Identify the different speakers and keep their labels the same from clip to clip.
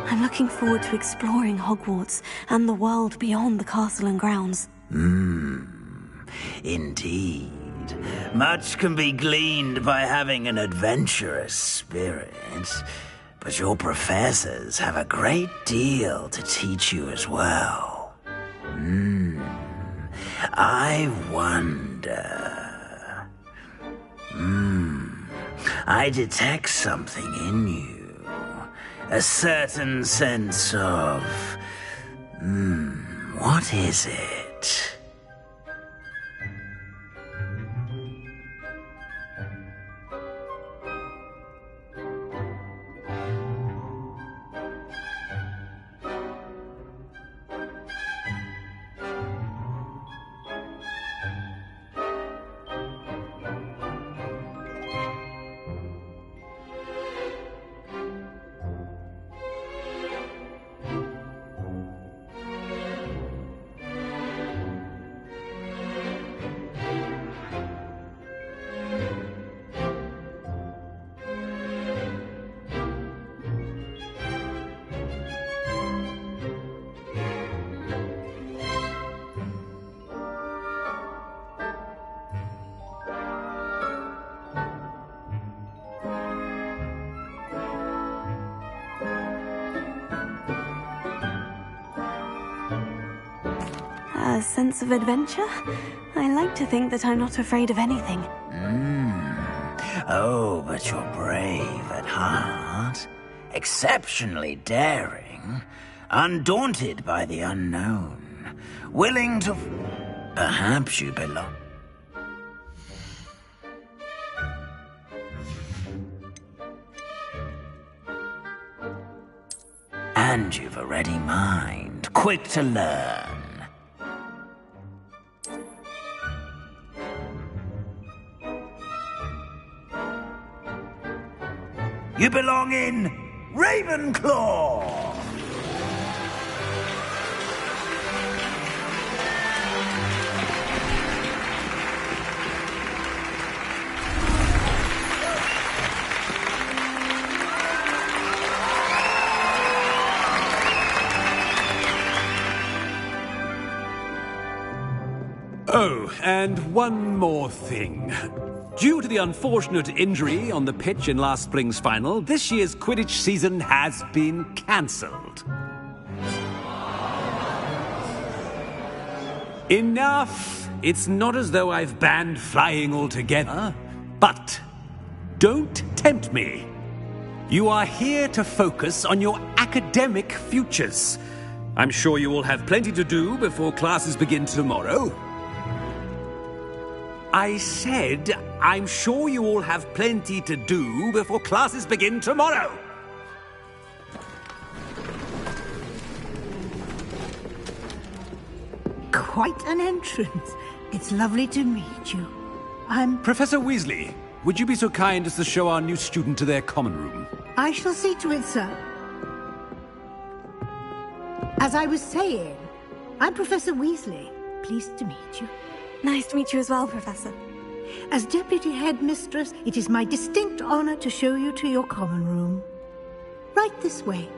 Speaker 1: I'm looking forward to exploring Hogwarts and the world beyond the castle and grounds.
Speaker 2: Indeed. Much can be gleaned by having an adventurous spirit, but your professors have a great deal to teach you as well. I wonder... I detect something in you. A certain sense of... what is it?
Speaker 1: A sense of adventure? I like to think that I'm not afraid of anything.
Speaker 2: Oh, but you're brave at heart. Exceptionally daring. Undaunted by the unknown. Willing to... Perhaps you belong... And you've a ready mind. Quick to learn. You belong in Ravenclaw!
Speaker 3: Oh, and one more thing. Due to the unfortunate injury on the pitch in last spring's final, this year's Quidditch season has been cancelled. Enough! It's not as though I've banned flying altogether, but don't tempt me. You are here to focus on your academic futures. I'm sure you will have plenty to do before classes begin tomorrow. I said, I'm sure you all have plenty to do before classes begin tomorrow.
Speaker 4: Quite an entrance. It's lovely to meet you. I'm...
Speaker 3: Professor Weasley, would you be so kind as to show our new student to their common room?
Speaker 4: I shall see to it, sir. As I was saying, I'm Professor Weasley. Pleased to meet you.
Speaker 1: Nice to meet you as well, Professor.
Speaker 4: As Deputy Headmistress, it is my distinct honor to show you to your common room. Right this way.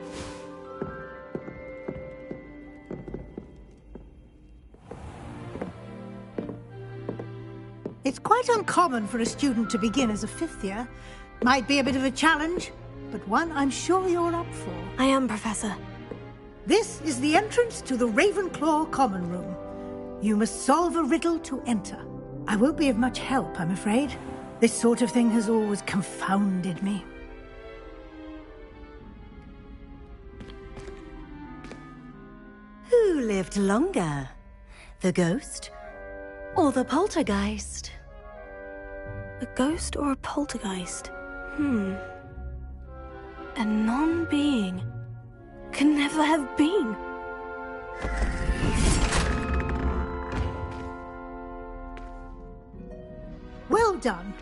Speaker 4: It's quite uncommon for a student to begin as a fifth year. Might be a bit of a challenge, but one I'm sure you're up for.
Speaker 1: I am, Professor.
Speaker 4: This is the entrance to the Ravenclaw common room. You must solve a riddle to enter. I won't be of much help, I'm afraid. This sort of thing has always confounded me.
Speaker 5: Who lived longer? The ghost or the poltergeist?
Speaker 1: A ghost or a poltergeist? A non-being can never have been.
Speaker 4: Well done.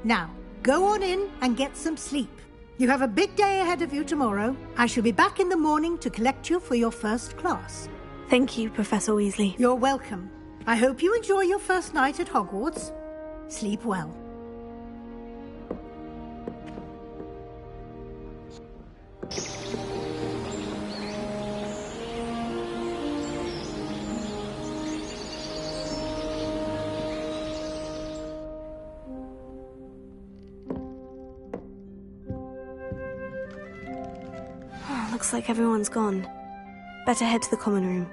Speaker 4: Now, go on in and get some sleep. You have a big day ahead of you tomorrow. I shall be back in the morning to collect you for your first class.
Speaker 1: Thank you, Professor Weasley.
Speaker 4: You're welcome. I hope you enjoy your first night at Hogwarts. Sleep well.
Speaker 1: Looks like everyone's gone. Better head to the common room.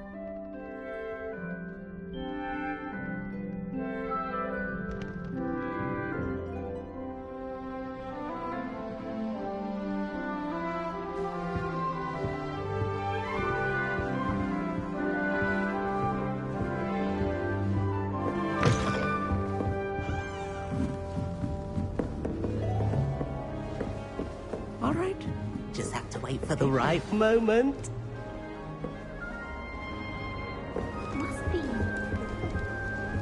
Speaker 6: All right. Just have to wait for the right moment.
Speaker 7: Must be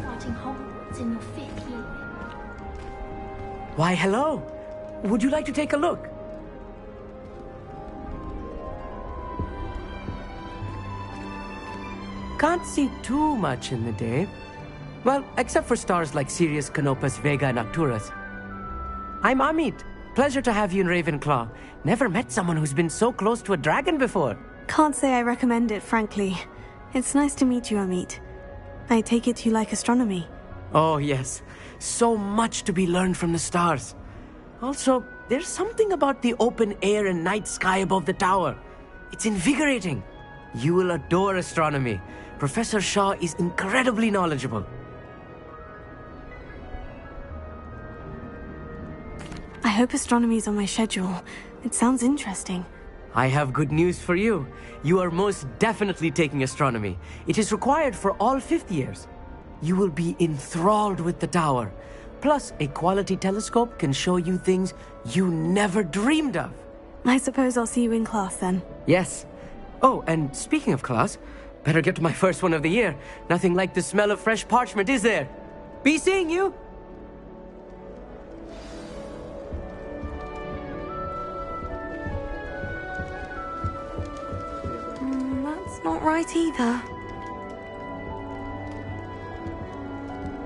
Speaker 7: starting Hogwarts in your 5th year.
Speaker 6: Why, hello. Would you like to take a look? Can't see too much in the day. Well, except for stars like Sirius, Canopus, Vega, and Arcturus. I'm Amit. Pleasure to have you in Ravenclaw. Never met someone who's been so close to a dragon before.
Speaker 1: Can't say I recommend it, frankly. It's nice to meet you, Amit. I take it you like astronomy.
Speaker 6: Oh, yes. So much to be learned from the stars. Also, there's something about the open air and night sky above the tower. It's invigorating. You will adore astronomy. Professor Shaw is incredibly knowledgeable.
Speaker 1: I hope astronomy's on my schedule. It sounds interesting.
Speaker 6: I have good news for you. You are most definitely taking astronomy. It is required for all 5th years. You will be enthralled with the tower. Plus, a quality telescope can show you things you never dreamed of.
Speaker 1: I suppose I'll see you in class then.
Speaker 6: Yes. Oh, and speaking of class, better get to my first one of the year. Nothing like the smell of fresh parchment, is there? Be seeing you!
Speaker 1: That's not right either.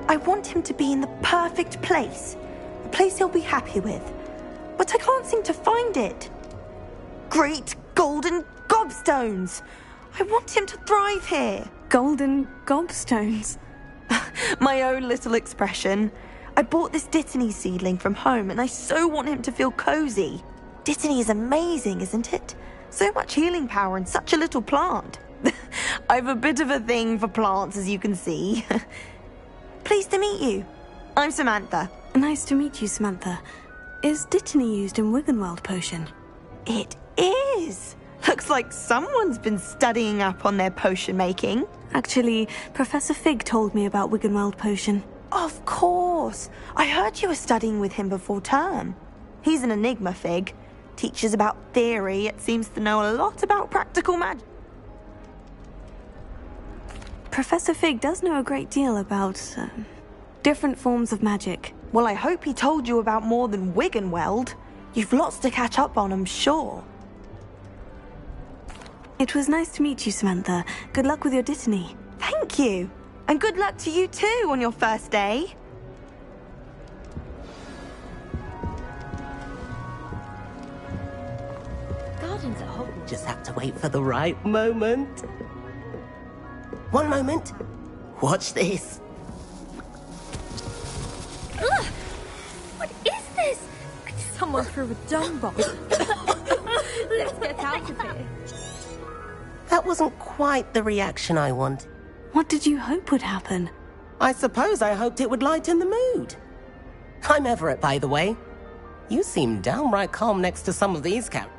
Speaker 8: I want him to be in the perfect place. A place he'll be happy with. But I can't seem to find it. Great golden gobstones! I want him to thrive here.
Speaker 1: Golden gobstones.
Speaker 8: My own little expression. I bought this Dittany seedling from home and I so want him to feel cozy. Dittany is amazing, isn't it? So much healing power in such a little plant. I've a bit of a thing for plants, as you can see. Pleased to meet you. I'm Samantha.
Speaker 1: Nice to meet you, Samantha. Is Dittany used in Wiggenweld potion?
Speaker 8: It is. Looks like someone's been studying up on their potion making.
Speaker 1: Actually, Professor Fig told me about Wiggenweld potion.
Speaker 8: Of course. I heard you were studying with him before term. He's an enigma, Fig. Teaches about theory, yet seems to know a lot about practical magic.
Speaker 1: Professor Fig does know a great deal about different forms of magic.
Speaker 8: Well, I hope he told you about more than Wiggenweld. You've lots to catch up on, I'm sure.
Speaker 1: It was nice to meet you, Samantha. Good luck with your Dittany.
Speaker 8: Thank you. And good luck to you too on your first day.
Speaker 7: Gardens at Hogwarts.
Speaker 6: Just have to wait for the right moment. One moment. Watch this.
Speaker 7: Ugh! What is this?
Speaker 9: Someone threw a dung bomb. Let's get out of here.
Speaker 6: That wasn't quite the reaction I wanted.
Speaker 1: What did you hope would happen?
Speaker 6: I suppose I hoped it would lighten the mood. I'm Everett, by the way. You seem downright calm next to some of these characters.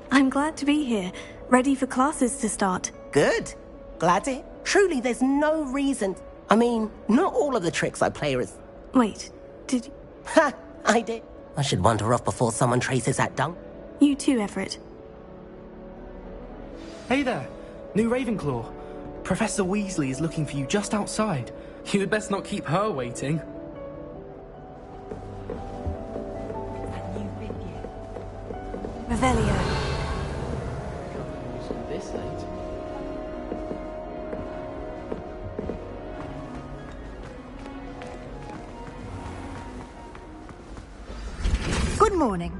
Speaker 1: I'm glad to be here. Ready for classes to start.
Speaker 6: Good. Glad to. Truly, there's no reason. I mean, not all of the tricks I play are as...
Speaker 1: Wait, did
Speaker 6: Ha! I did. I should wander off before someone traces that dung.
Speaker 1: you too, Everett?
Speaker 10: Hey there, new Ravenclaw. Professor Weasley is looking for you just outside. You'd best not keep her waiting.
Speaker 1: Revelio.
Speaker 10: This late.
Speaker 4: Good morning.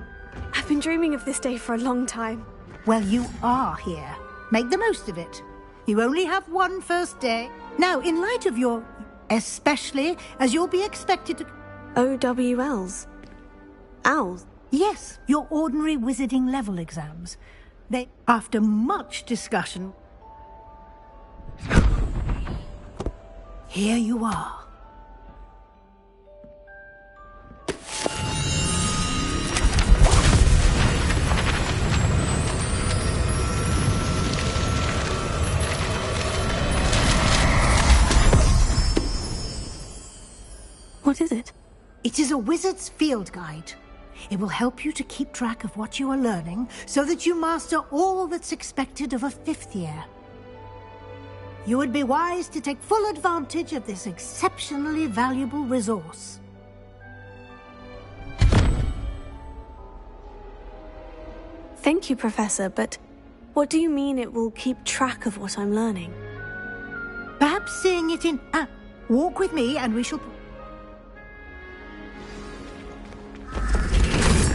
Speaker 1: I've been dreaming of this day for a long time.
Speaker 4: Well, you are here. Make the most of it. You only have one first day. Now, in light of your... especially as you'll be expected to...
Speaker 1: OWLs. Owls.
Speaker 4: Yes, your ordinary wizarding level exams. They, after much discussion... Here you are.
Speaker 1: What is it?
Speaker 4: It is a wizard's field guide. It will help you to keep track of what you are learning so that you master all that's expected of a 5th year. You would be wise to take full advantage of this exceptionally valuable resource.
Speaker 1: Thank you, Professor, but what do you mean it will keep track of what I'm learning?
Speaker 4: Perhaps seeing it in... walk with me and we shall...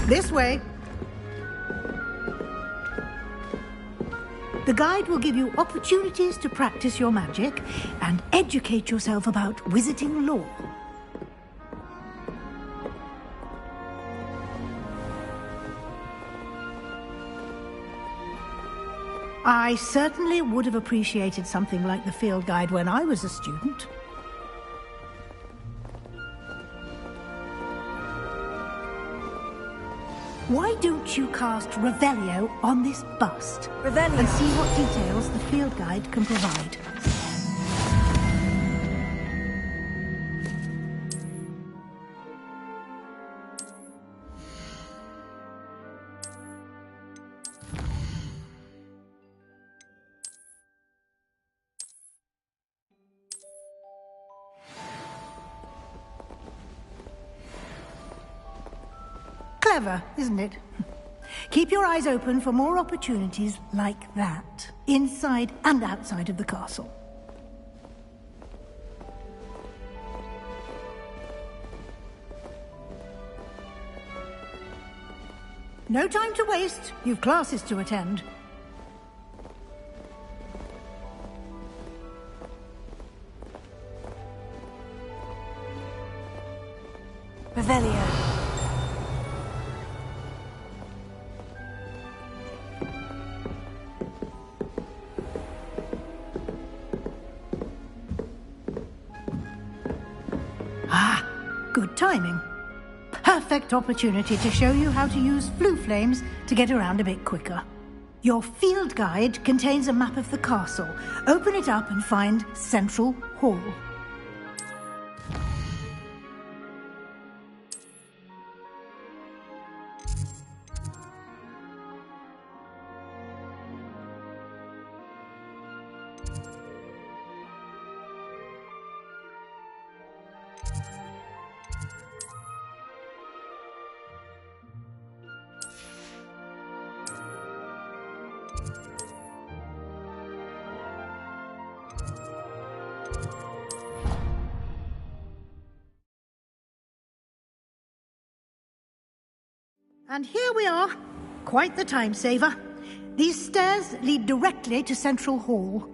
Speaker 4: This way. The guide will give you opportunities to practice your magic and educate yourself about wizarding lore. I certainly would have appreciated something like the field guide when I was a student. Why don't you cast Revelio on this bust?
Speaker 1: Revelio.
Speaker 4: And see what details the field guide can provide. Clever, isn't it? Keep your eyes open for more opportunities like that, inside and outside of the castle. No time to waste. You've classes to attend.
Speaker 1: Revelio.
Speaker 4: Good timing. Perfect opportunity to show you how to use flue flames to get around a bit quicker. Your field guide contains a map of the castle. Open it up and find Central Hall. And here we are. Quite the time saver. These stairs lead directly to Central Hall.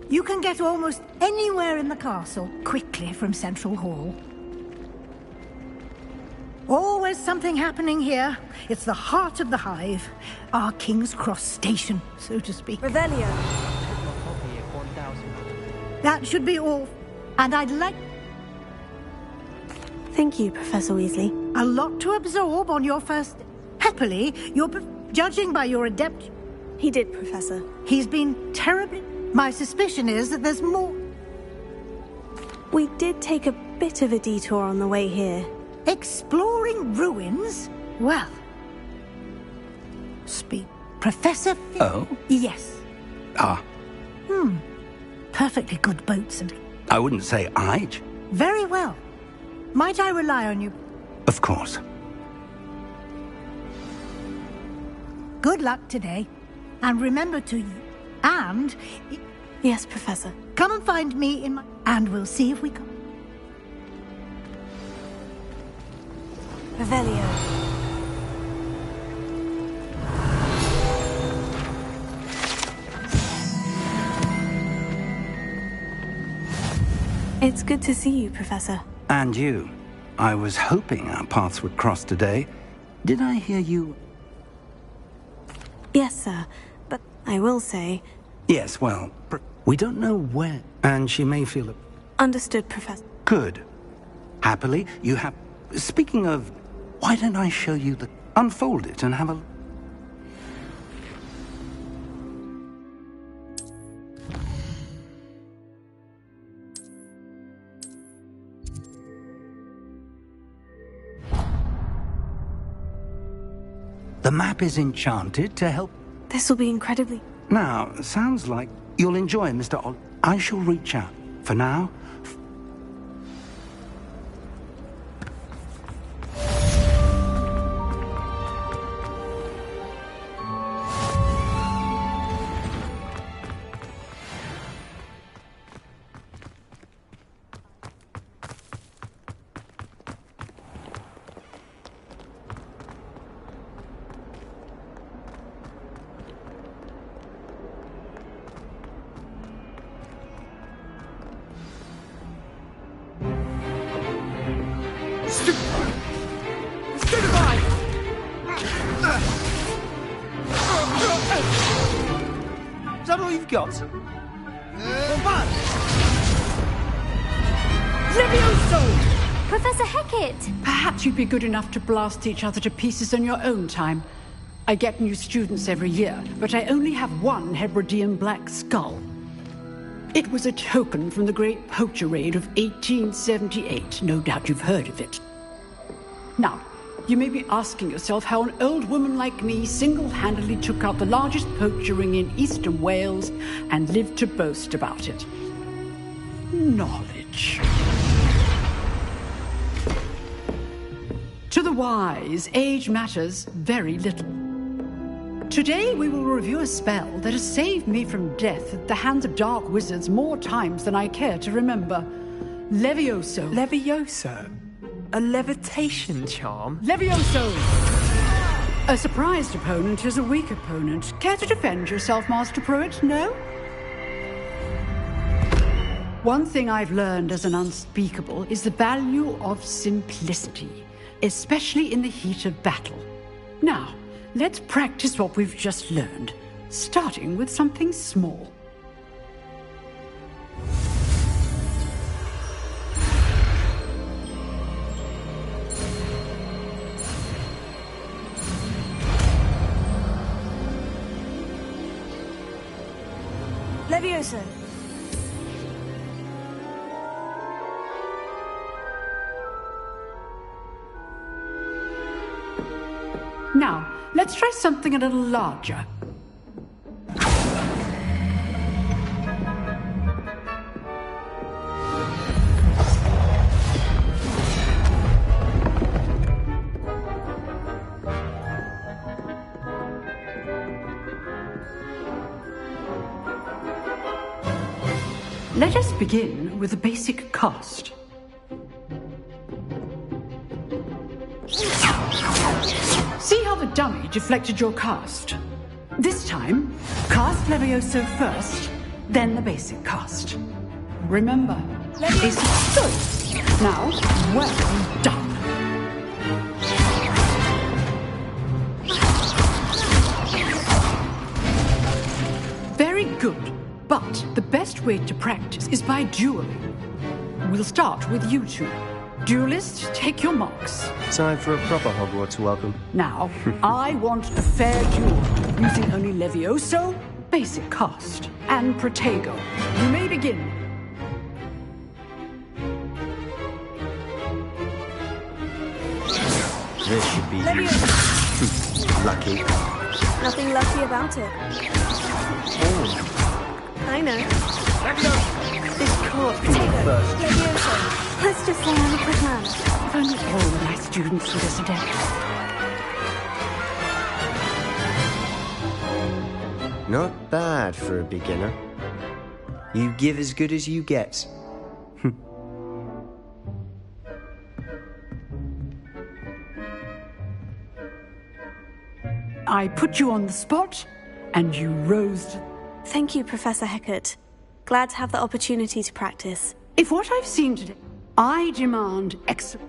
Speaker 4: You can get almost anywhere in the castle quickly from Central Hall. Always something happening here. It's the heart of the hive. Our King's Cross station, so to speak.
Speaker 1: Revelio.
Speaker 4: That should be all. And I'd like...
Speaker 1: Thank you, Professor Weasley.
Speaker 4: A lot to absorb on your first... Happily, you're judging by your adept...
Speaker 1: He did, Professor.
Speaker 4: He's been terribly... My suspicion is that there's more...
Speaker 1: We did take a bit of a detour on the way here.
Speaker 4: Exploring ruins? Well... Professor...
Speaker 11: Oh?
Speaker 4: Yes.
Speaker 11: Ah.
Speaker 4: Perfectly good boats and...
Speaker 11: I wouldn't say I'd.
Speaker 4: Very well. Might I rely on you?
Speaker 11: Of course.
Speaker 4: Good luck today. And remember to... And...
Speaker 1: Yes, Professor.
Speaker 4: Come and find me in my... And we'll see if we can...
Speaker 1: Revelio. It's good to see you, Professor.
Speaker 11: And you. I was hoping our paths would cross today. Did I hear you?
Speaker 1: Yes, sir. But I will say...
Speaker 11: Yes, well, we don't know where, and she may feel it.
Speaker 1: Understood, Professor.
Speaker 11: Good. Happily, you have... Speaking of, why don't I show you the... Unfold it and have a... The map is enchanted to help...
Speaker 1: This will be incredibly...
Speaker 11: Now, sounds like you'll enjoy Mr. I shall reach out. For now...
Speaker 12: Is that all you've got?
Speaker 13: Levioso!
Speaker 7: Professor Hecat!
Speaker 13: Perhaps you'd be good enough to blast each other to pieces on your own time. I get new students every year, but I only have one Hebridean black skull. It was a token from the Great Poacher Raid of 1878. No doubt you've heard of it. Now, you may be asking yourself how an old woman like me single-handedly took out the largest poacher ring in eastern Wales and lived to boast about it. Knowledge. To the wise, age matters very little. Today we will review a spell that has saved me from death at the hands of dark wizards more times than I care to remember. Levioso.
Speaker 6: Levioso? A levitation charm?
Speaker 13: Levioso! A surprised opponent is a weak opponent. Care to defend yourself, Master Pruitt? No? One thing I've learned as an unspeakable is the value of simplicity, especially in the heat of battle. Now, let's practice what we've just learned, starting with something small.
Speaker 1: Levioso.
Speaker 13: Now, let's try something a little larger. Let us begin with the basic cast. See how the dummy deflected your cast? This time, cast Levioso first, then the basic cast. Remember, basic good. Now, well done. Very good, but the best way to practice is by dueling. We'll start with you two. Duelists, take your marks.
Speaker 6: Time for a proper Hogwarts welcome.
Speaker 13: Now, I want a fair duel, using only Levioso, basic cast, and Protego. You may begin.
Speaker 6: This should be lucky.
Speaker 1: Nothing lucky about it.
Speaker 6: Oh.
Speaker 1: I know.
Speaker 6: This can't be first.
Speaker 1: Levioso. Let's just say I'm a quick man.
Speaker 13: If only all my students were this adept.
Speaker 6: Not bad for a beginner. You give as good as you get.
Speaker 13: I put you on the spot, and you rose.
Speaker 1: Thank you, Professor Hecat. Glad to have the opportunity to practice.
Speaker 13: If what I've seen today, I demand excellence.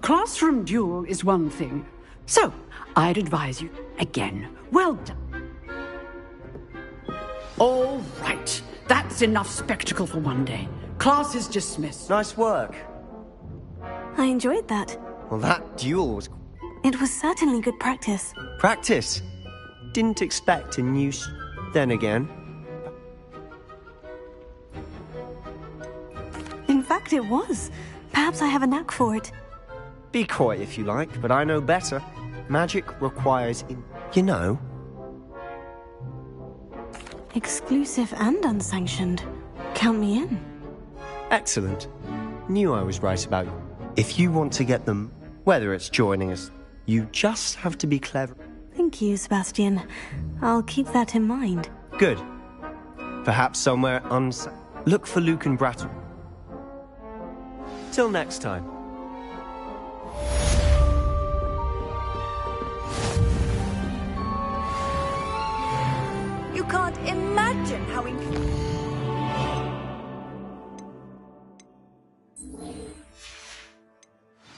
Speaker 13: classroom duel is one thing. So, I'd advise you, again, well done. All right. That's enough spectacle for one day. Class is dismissed.
Speaker 12: Nice work.
Speaker 1: I enjoyed that.
Speaker 12: Well, that duel was...
Speaker 1: It was certainly good practice.
Speaker 12: Practice? Didn't expect a new... Then again...
Speaker 1: In fact, it was. Perhaps I have a knack for it.
Speaker 12: Be quiet if you like, but I know better. Magic requires... You know...
Speaker 1: Exclusive and unsanctioned. Count me in.
Speaker 12: Excellent. Knew I was right about you. If you want to get them, whether it's joining us, you just have to be clever.
Speaker 1: Thank you, Sebastian. I'll keep that in mind.
Speaker 12: Good. Perhaps somewhere Look for Luke and Brattle. Till next time.
Speaker 8: You can't imagine how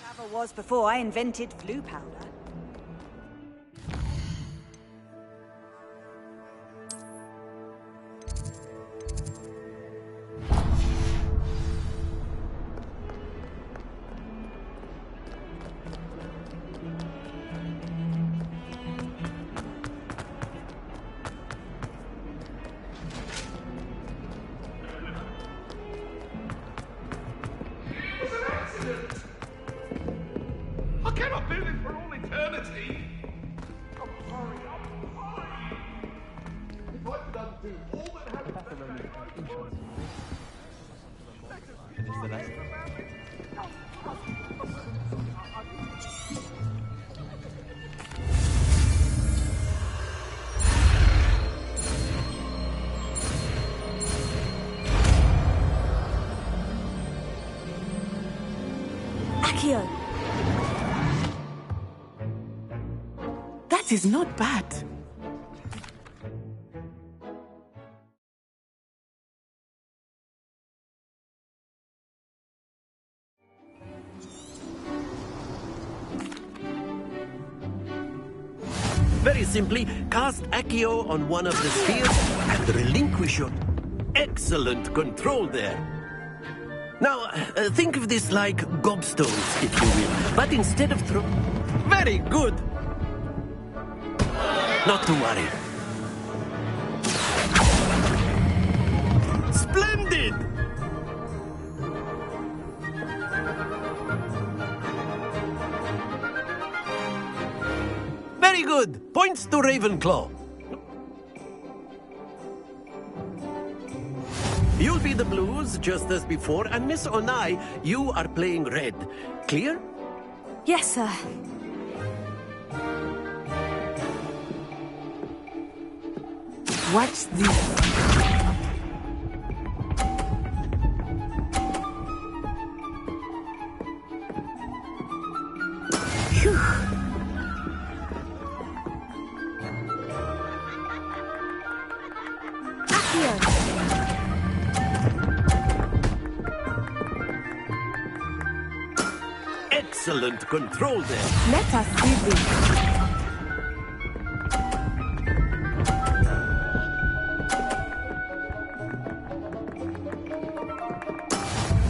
Speaker 8: Travel was before I invented glue powder.
Speaker 6: That is not bad.
Speaker 14: Very simply, cast Accio on one of the spheres and relinquish your... Excellent control there. Now, think of this like gobstones, if you will. But instead of Very good! Not to worry. Splendid! Very good. Points to Ravenclaw. You'll be the blues, just as before, and Miss Onai, you are playing red. Clear?
Speaker 9: Yes, sir.
Speaker 6: Watch this.
Speaker 14: Excellent control there.
Speaker 9: Let us see this.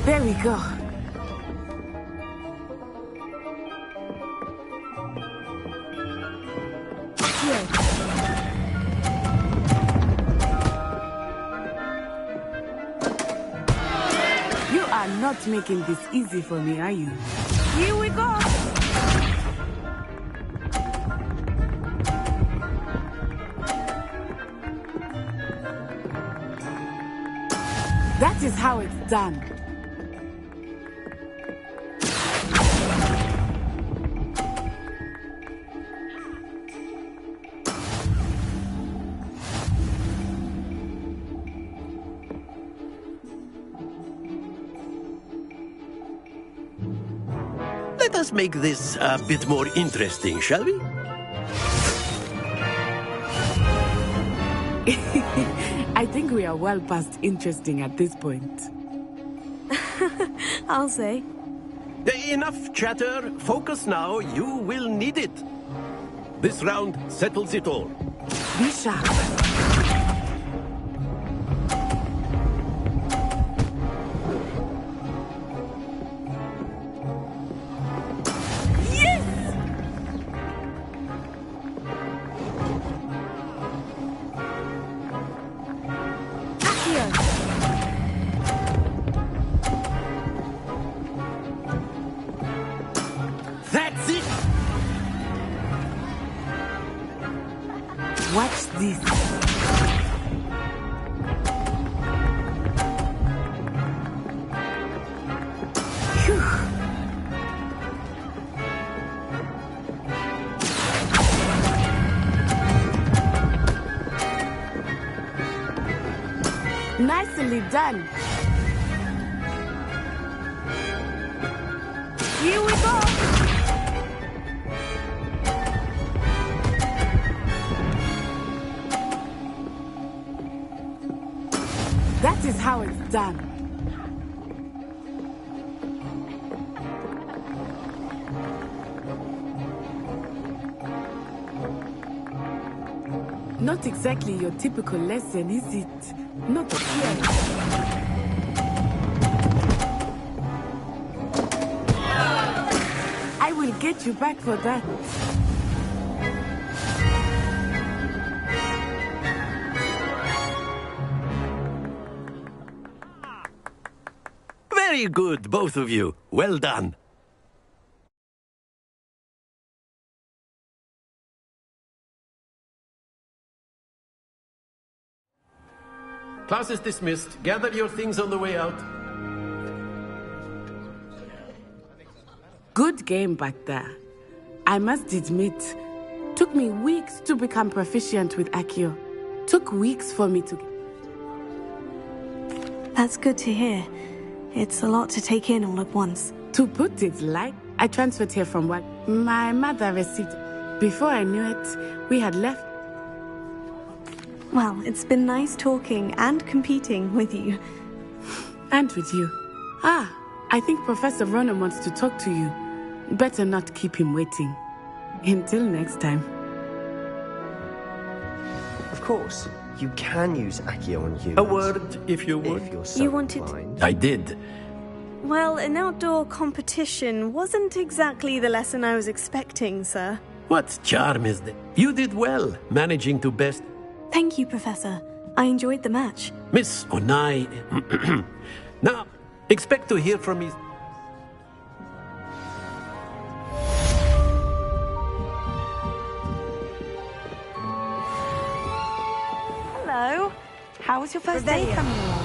Speaker 9: There we go. You are not making this easy for me, are you? Here we go. That is how it's done.
Speaker 14: Let us make this a bit more interesting, shall we?
Speaker 9: I think we are well past interesting at this point.
Speaker 1: I'll say.
Speaker 14: Enough chatter. Focus now. You will need it. This round settles it all.
Speaker 15: Be sharp.
Speaker 14: That's it!
Speaker 15: Watch this. Nicely done. Here we go. That is how it's done. Not exactly your typical lesson, is it? Not here. I will get you back for that.
Speaker 14: Very good, both of you. Well done. Class is dismissed. Gather your things on the way out.
Speaker 15: Good game back there. I must admit, took me weeks to become proficient with Accio. Took weeks for me to...
Speaker 1: That's good to hear. It's a lot to take in all at once.
Speaker 15: To put it light, I transferred here from work. My mother received... Before I knew it, we had left.
Speaker 1: Well, it's been nice talking and competing with you.
Speaker 15: And with you. Ah, I think Professor Ronan wants to talk to you. Better not keep him waiting. Until next time.
Speaker 12: Of course, you can use Accio on humans.
Speaker 14: A word, if you would.
Speaker 12: If you're so
Speaker 1: You wanted-
Speaker 12: inclined.
Speaker 14: I did.
Speaker 1: Well, an outdoor competition wasn't exactly the lesson I was expecting, sir.
Speaker 14: What charm is that? You did well, managing to best...
Speaker 1: Thank you, Professor. I enjoyed the match.
Speaker 14: Miss Onai... Now, expect to hear from me...
Speaker 8: Hello. How was your first day coming along?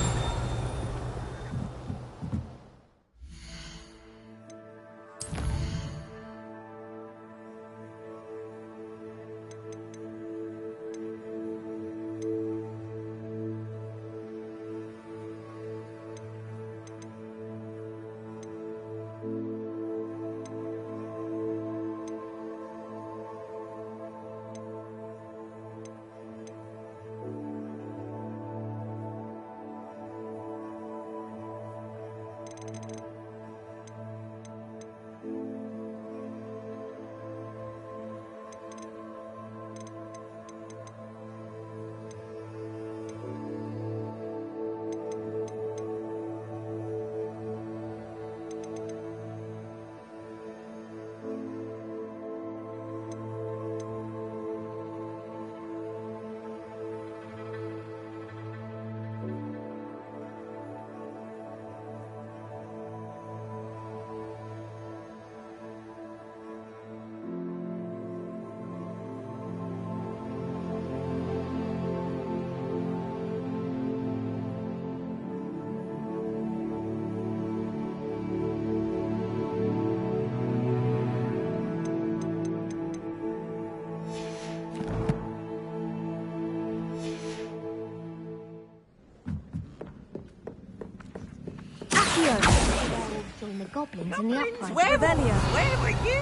Speaker 7: Join the goblins in the uprising.
Speaker 16: Where were you?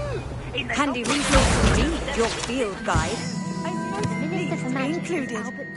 Speaker 16: In the
Speaker 17: Handy resource indeed, your field guide.
Speaker 7: Minister for Magic
Speaker 17: included.
Speaker 7: Albert...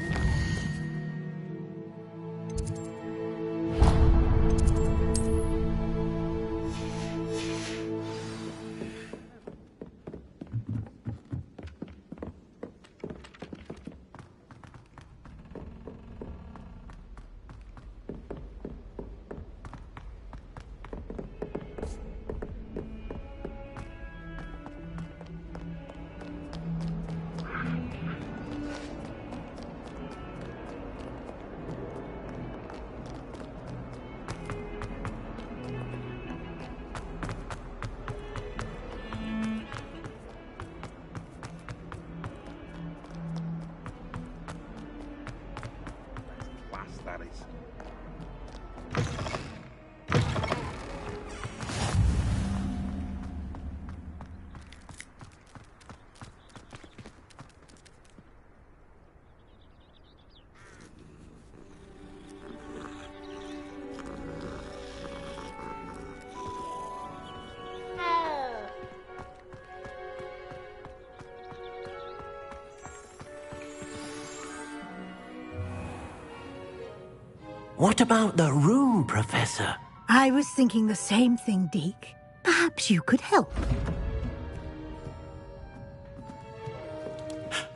Speaker 14: What about the room, Professor?
Speaker 4: I was thinking the same thing, Deke. Perhaps you could help.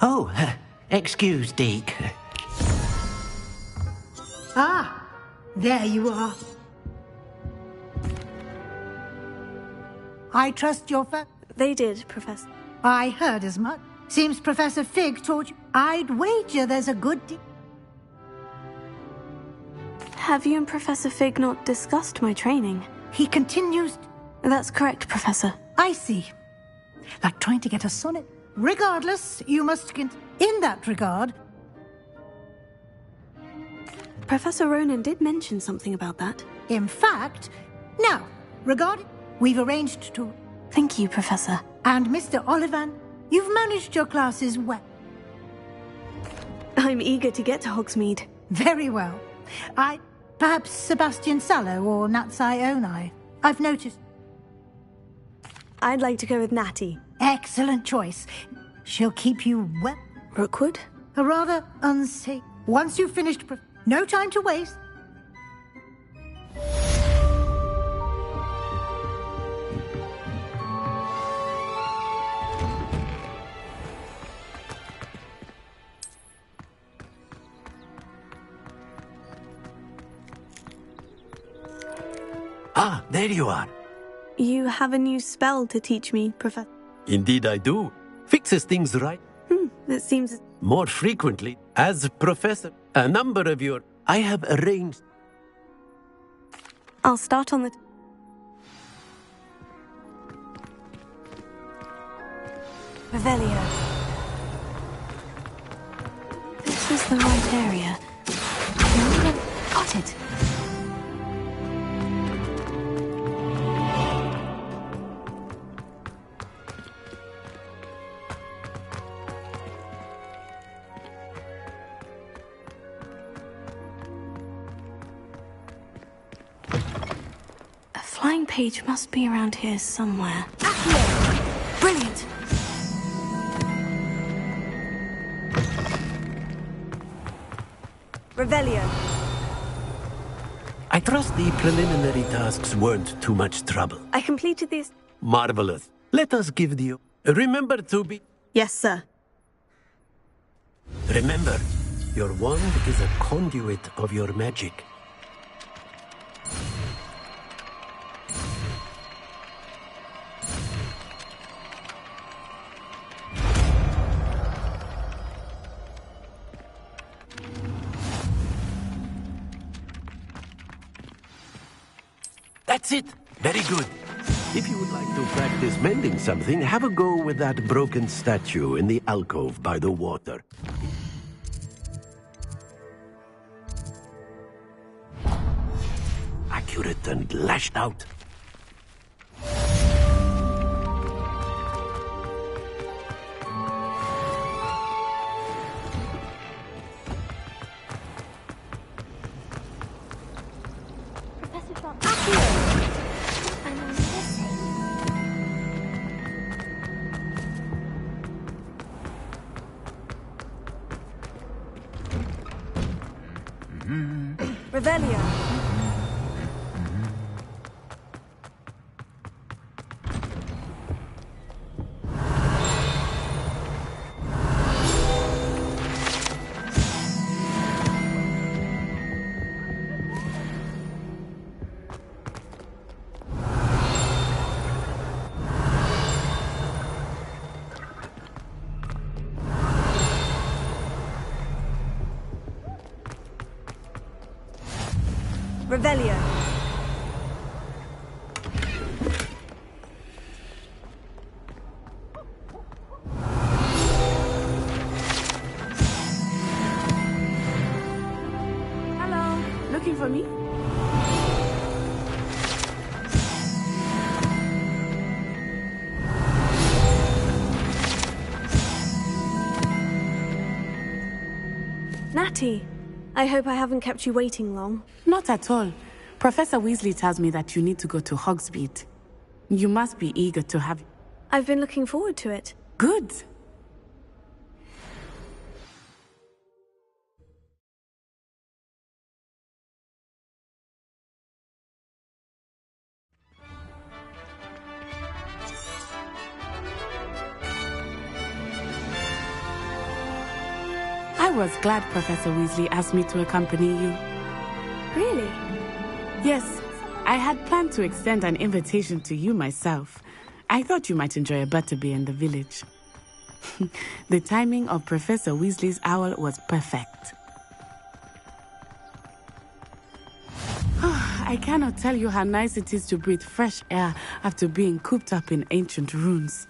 Speaker 14: Oh, excuse, Deke.
Speaker 4: Ah, there you are. I trust your
Speaker 1: They did, Professor.
Speaker 4: I heard as much. Seems Professor Fig taught you. I'd wager there's a good
Speaker 1: Have you and Professor Fig not discussed my training?
Speaker 4: He continues...
Speaker 1: That's correct, Professor.
Speaker 4: I see. Like trying to get a sonnet. Regardless, you must in that regard...
Speaker 1: Professor Ronan did mention something about that.
Speaker 4: In fact, now, regarding... We've arranged to...
Speaker 1: Thank you, Professor.
Speaker 4: And Mr. Olivan, you've managed your classes well.
Speaker 1: I'm eager to get to Hogsmeade.
Speaker 4: Very well. Perhaps Sebastian Sallow or Natsai Onai. I've noticed...
Speaker 1: I'd like to go with Natty.
Speaker 4: Excellent choice. She'll keep you well...
Speaker 1: Rookwood?
Speaker 4: A rather unsafe... Once you've finished... No time to waste.
Speaker 14: Ah, there you are.
Speaker 1: You have a new spell to teach me, Professor.
Speaker 14: Indeed I do. Fixes things right.
Speaker 1: That seems...
Speaker 14: More frequently, as Professor, a number of your... I have arranged...
Speaker 1: I'll start on the...
Speaker 5: Revelio.
Speaker 1: This is the right area.
Speaker 5: Got it.
Speaker 1: A flying page must be around here somewhere.
Speaker 5: Brilliant. Revelio.
Speaker 14: I trust the preliminary tasks weren't too much trouble.
Speaker 1: I completed these...
Speaker 14: Marvelous. Let us give you... Remember to be...
Speaker 1: Yes, sir.
Speaker 14: Remember, your wand is a conduit of your magic. That's it. Very good. If you would like to practice mending something, have a go with that broken statue in the alcove by the water. Accurate and lashed out.
Speaker 5: Revelio. Revelio.
Speaker 15: Hello. Looking for me?
Speaker 1: Natty, I hope I haven't kept you waiting long.
Speaker 15: Not at all. Professor Weasley tells me that you need to go to Hogsmeade. You must be eager to have...
Speaker 1: I've been looking forward to it.
Speaker 15: Good. was glad Professor Weasley asked me to accompany you.
Speaker 1: Really?
Speaker 15: Yes, I had planned to extend an invitation to you myself. I thought you might enjoy a butterbeer in the village. The timing of Professor Weasley's owl was perfect. I cannot tell you how nice it is to breathe fresh air after being cooped up in ancient ruins.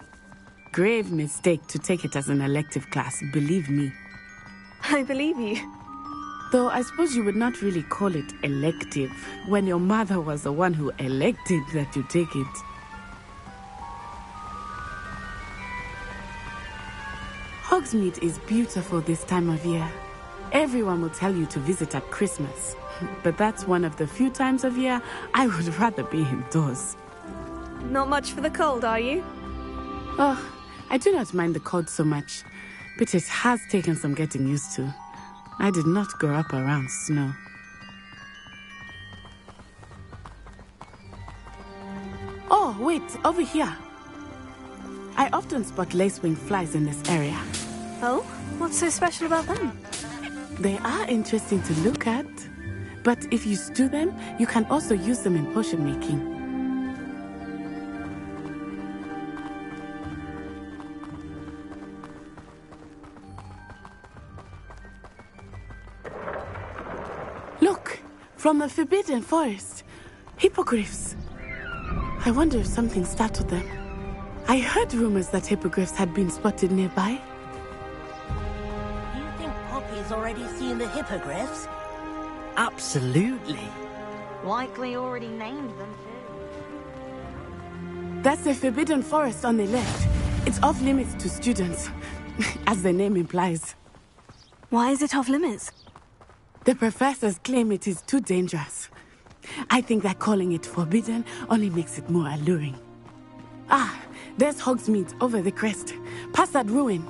Speaker 15: Grave mistake to take it as an elective class, believe me.
Speaker 1: I believe you.
Speaker 15: Though I suppose you would not really call it elective when your mother was the one who elected that you take it. Hogsmeade is beautiful this time of year. Everyone will tell you to visit at Christmas. But that's one of the few times of year I would rather be indoors.
Speaker 1: Not much for the cold, are you?
Speaker 15: Oh, I do not mind the cold so much, but it has taken some getting used to. I did not grow up around snow. Oh, wait, over here. I often spot lacewing flies in this area.
Speaker 1: Oh? What's so special about them?
Speaker 15: They are interesting to look at. But if you stew them, you can also use them in potion making. Look, from the Forbidden Forest. Hippogriffs. I wonder if something startled them. I heard rumors that hippogriffs had been spotted nearby.
Speaker 16: Do you think Poppy's already seen the hippogriffs?
Speaker 6: Absolutely.
Speaker 8: Likely already named them too.
Speaker 15: That's the Forbidden Forest on the left. It's off limits to students, as the name implies.
Speaker 1: Why is it off limits?
Speaker 15: The professors claim it is too dangerous. I think that calling it forbidden only makes it more alluring. Ah, there's Hogsmeade over the crest. Past that ruin.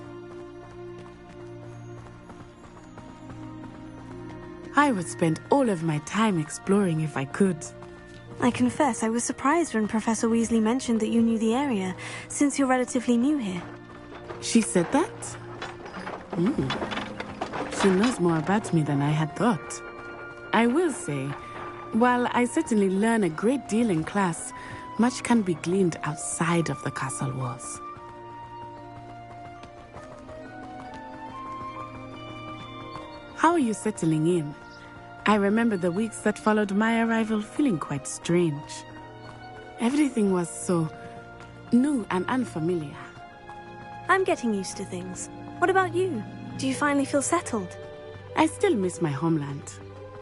Speaker 15: I would spend all of my time exploring if I could.
Speaker 1: I confess I was surprised when Professor Weasley mentioned that you knew the area, since you're relatively new here.
Speaker 15: She said that? She knows more about me than I had thought. I will say, while I certainly learn a great deal in class, much can be gleaned outside of the castle walls. How are you settling in? I remember the weeks that followed my arrival feeling quite strange. Everything was so new and unfamiliar.
Speaker 1: I'm getting used to things. What about you? Do you finally feel settled?
Speaker 15: I still miss my homeland,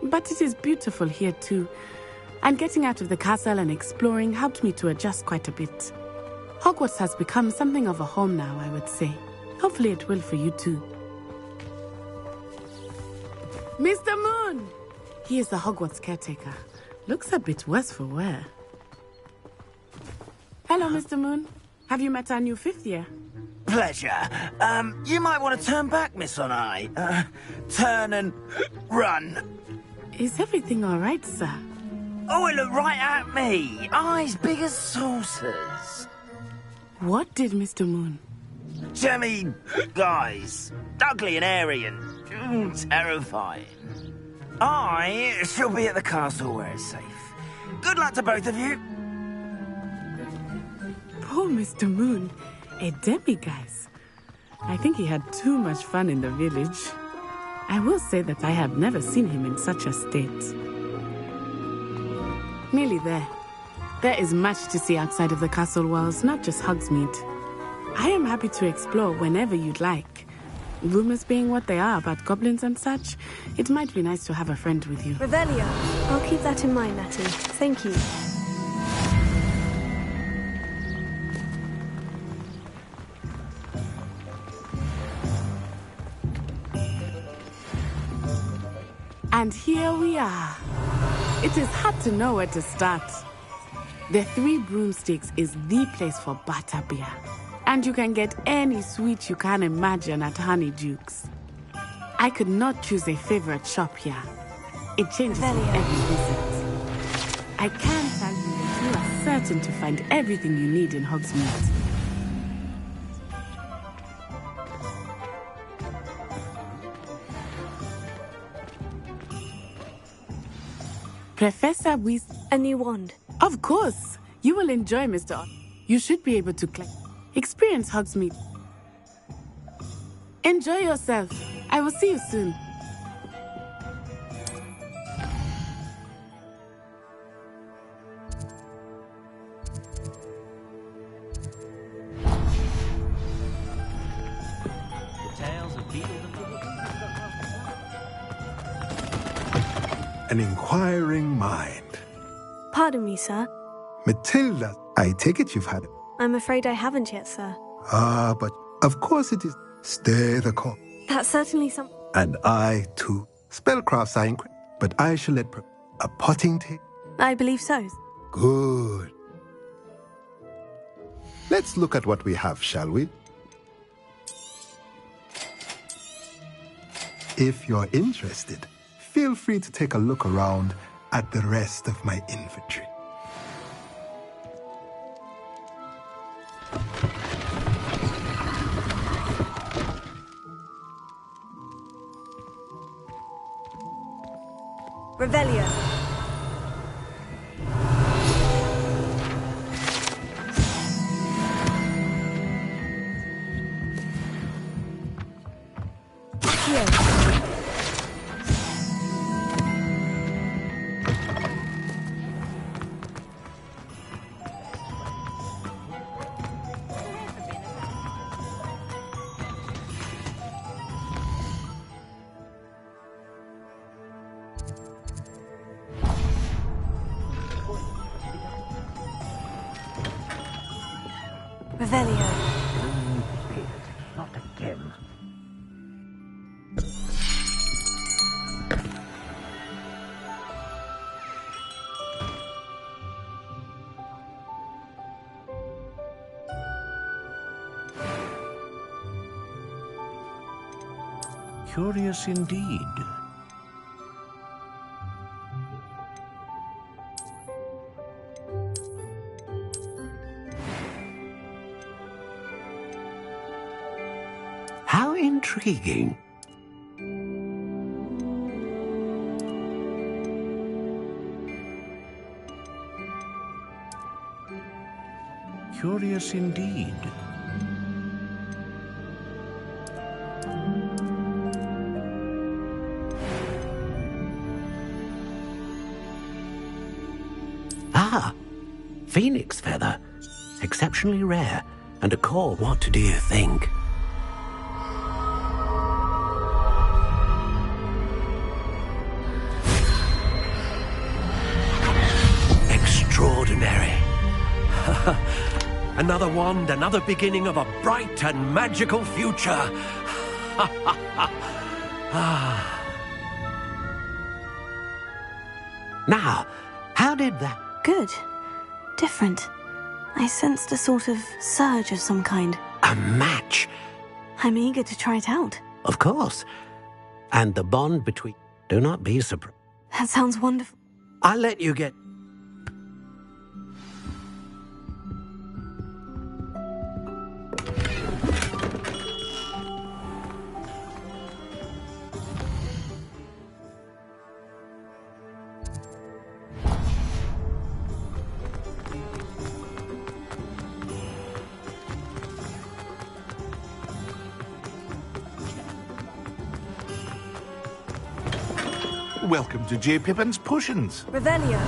Speaker 15: but it is beautiful here too. And getting out of the castle and exploring helped me to adjust quite a bit. Hogwarts has become something of a home now, I would say. Hopefully it will for you too. Mr. Moon! He is the Hogwarts caretaker. Looks a bit worse for wear. Hello, Mr. Moon. Have you met our new fifth year?
Speaker 2: Pleasure. You might want to turn back, Miss On-Eye. Turn and run.
Speaker 15: Is everything all right, sir?
Speaker 2: Oh, it looked right at me. Eyes big as saucers.
Speaker 15: What did Mr. Moon?
Speaker 2: Jemmy, guys. Ugly and airy and terrifying. I shall be at the castle where it's safe. Good luck to both of you.
Speaker 15: Poor Mr. Moon. A demiguise. I think he had too much fun in the village. I will say that I have never seen him in such a state. Nearly there. There is much to see outside of the castle walls, not just Hogsmeade. I am happy to explore whenever you'd like. Rumors being what they are about goblins and such, it might be nice to have a friend with you.
Speaker 1: Revelio. I'll keep that in mind, Natty. Thank you.
Speaker 15: And here we are. It is hard to know where to start. The Three Broomsticks is the place for butterbeer. And you can get any sweet you can imagine at Honeyduke's. I could not choose a favorite shop here. It changes with every visit. I can tell you that you are certain to find everything you need in Hogsmeade. Professor Weasley.
Speaker 1: A new wand.
Speaker 15: Of course. You will enjoy, Mr. Otter. You should be able to experience Hogsmeade. Enjoy yourself. I will see you soon.
Speaker 18: An inquiring mind.
Speaker 1: Pardon me, sir.
Speaker 18: Matilda, I take it you've had it.
Speaker 1: I'm afraid I haven't yet, sir.
Speaker 18: But of course it is. Stay the course.
Speaker 1: That's certainly some...
Speaker 18: And I, too. Spellcrafts are incredible, but I shall let a potting take.
Speaker 1: I believe so.
Speaker 18: Good. Let's look at what we have, shall we? If you're interested, feel free to take a look around at the rest of my inventory.
Speaker 1: Revelio. Revelio.
Speaker 2: Not again.
Speaker 14: Curious indeed. How intriguing. Curious indeed. Ah, phoenix feather. Exceptionally rare. And a core, what do you think? Extraordinary. Another wand, another beginning of a bright and magical future. Now, how did that...
Speaker 1: Good. Different. I sensed a sort of surge of some kind.
Speaker 14: A match?
Speaker 1: I'm eager to try it out.
Speaker 14: Of course. And the bond between... Do not be surprised.
Speaker 1: That sounds wonderful.
Speaker 14: I'll let you get...
Speaker 19: Welcome to J. Pippin's Potions.
Speaker 1: Revelio.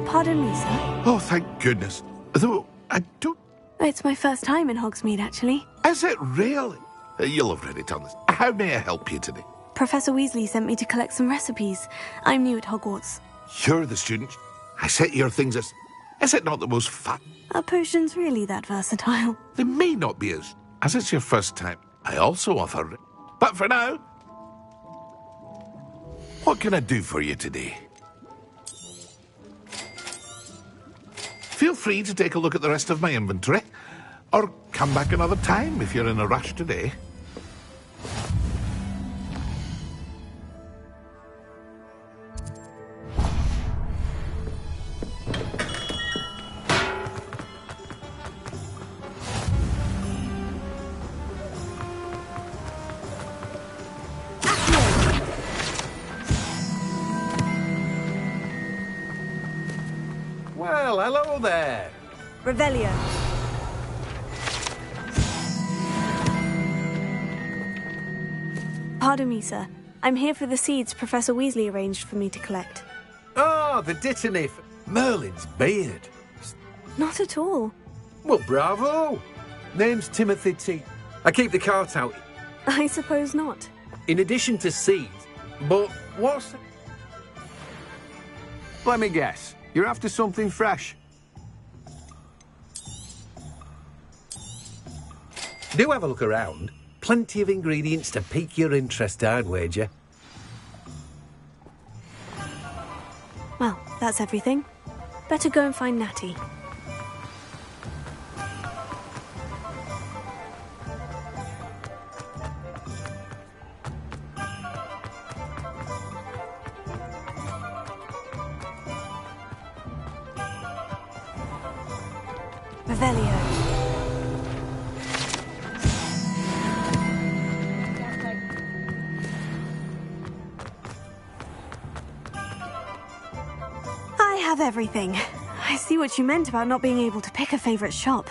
Speaker 1: Pardon me, sir.
Speaker 19: Oh, thank goodness. Though, I don't...
Speaker 1: It's my first time in Hogsmeade, actually.
Speaker 19: Is it really? You'll have read it on this. How may I help you today?
Speaker 1: Professor Weasley sent me to collect some recipes. I'm new at Hogwarts.
Speaker 19: You're the student. I set your things as... Is it not the most fun?
Speaker 1: Are potions really that versatile?
Speaker 19: They may not be as it's your first time. I also offer... But for now... What can I do for you today? Feel free to take a look at the rest of my inventory. Or come back another time if you're in a rush today.
Speaker 20: Well, hello there.
Speaker 5: Revelio.
Speaker 1: Pardon me, sir. I'm here for the seeds Professor Weasley arranged for me to collect.
Speaker 20: Oh, the Dittany Merlin's beard.
Speaker 1: Not at all.
Speaker 20: Well, bravo. Name's Timothy T. I keep the cart out.
Speaker 1: I suppose not.
Speaker 20: In addition to seeds, but what's...
Speaker 21: Let me guess. You're after something fresh.
Speaker 20: Do have a look around. Plenty of ingredients to pique your interest, I'd wager.
Speaker 1: Well, that's everything. Better go and find Natty. Revelio. I have everything. I see what you meant about not being able to pick a favorite shop.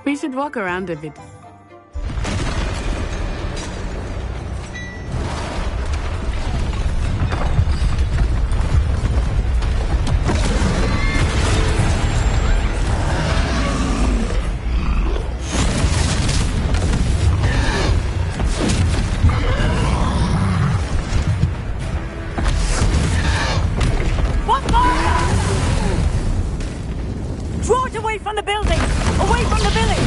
Speaker 15: We should walk around a bit.
Speaker 17: Draw it away from the building! Away from the village!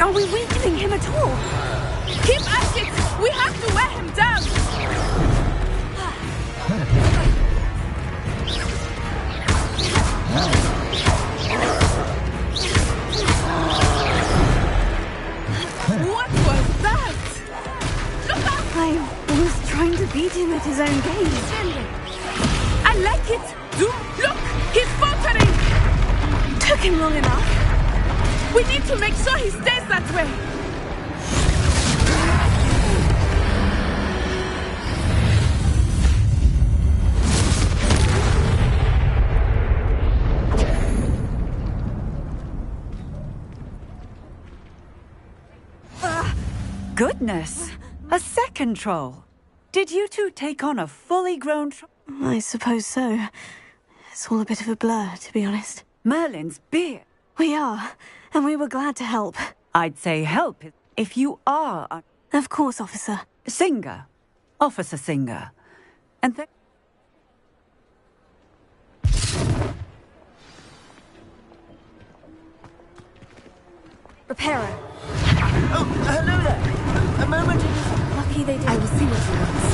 Speaker 1: Are we weakening him at all?
Speaker 15: Keep at it! We have to wear him down! What was that? Look out!
Speaker 1: I was trying to beat him at his own game.
Speaker 15: I like it! Look! He's faltering!
Speaker 1: Took him long enough.
Speaker 15: We need to make sure he stays that way!
Speaker 17: Goodness! A second troll! Did you two take on a fully grown
Speaker 1: I suppose so. It's all a bit of a blur, to be honest.
Speaker 17: Merlin's beard?
Speaker 1: We are, and we were glad to help.
Speaker 17: I'd say help if you are a...
Speaker 1: Of course, officer.
Speaker 17: Singer. Officer Singer. And then...
Speaker 1: Reparo.
Speaker 6: Oh, hello there. A moment.
Speaker 1: Lucky they did.
Speaker 15: I will see what he wants.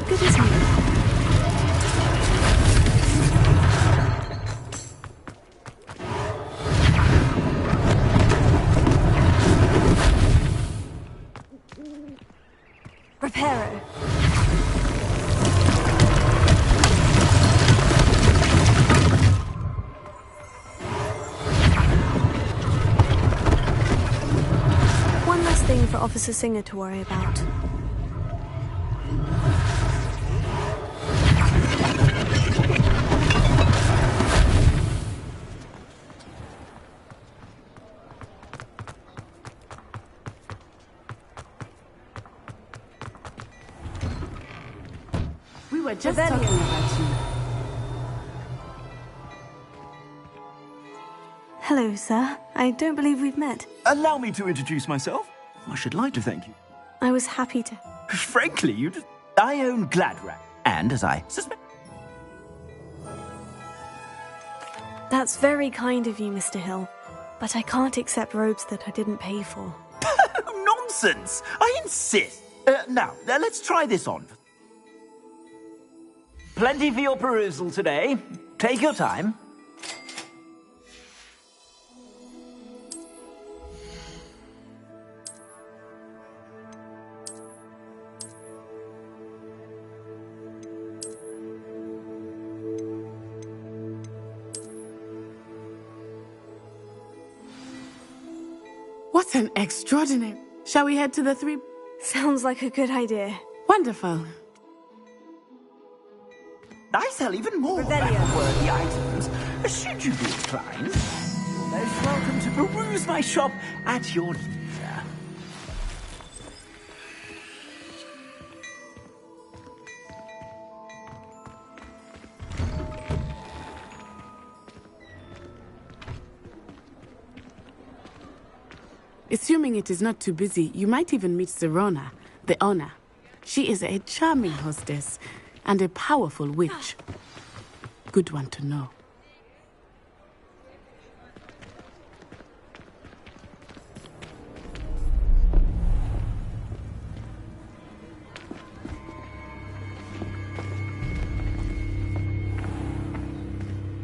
Speaker 1: Good as new. Reparo. One last thing for Officer Singer to worry about.
Speaker 15: We were just talking about you.
Speaker 1: Hello, sir. I don't believe we've met.
Speaker 22: Allow me to introduce myself. I should like to thank you.
Speaker 1: I was happy to.
Speaker 22: Frankly, I own Gladrat, and as I suspect...
Speaker 1: That's very kind of you, Mr. Hill. But I can't accept robes that I didn't pay for.
Speaker 22: nonsense! I insist. Now, let's try this on. Plenty for your perusal today. Take your time.
Speaker 15: What an extraordinary... Shall we head to the three...
Speaker 1: Sounds like a good idea.
Speaker 15: Wonderful.
Speaker 22: I sell even more battle-worthy items. Should you be inclined, you're most welcome to peruse my shop at your leisure.
Speaker 15: Assuming it is not too busy, you might even meet Serona, the owner. She is a charming hostess and a powerful witch. Good one to know.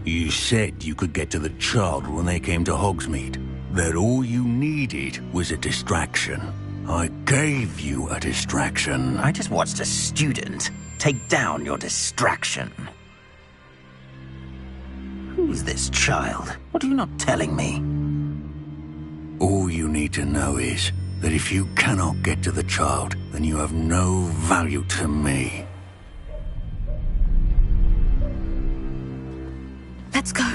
Speaker 11: You said you could get to the child when they came to Hogsmeade. That all you needed was a distraction. I gave you a distraction.
Speaker 2: I just watched a student take down your distraction. Who's this child? What are you not telling me?
Speaker 11: All you need to know is that if you cannot get to the child, then you have no value to me.
Speaker 1: Let's go.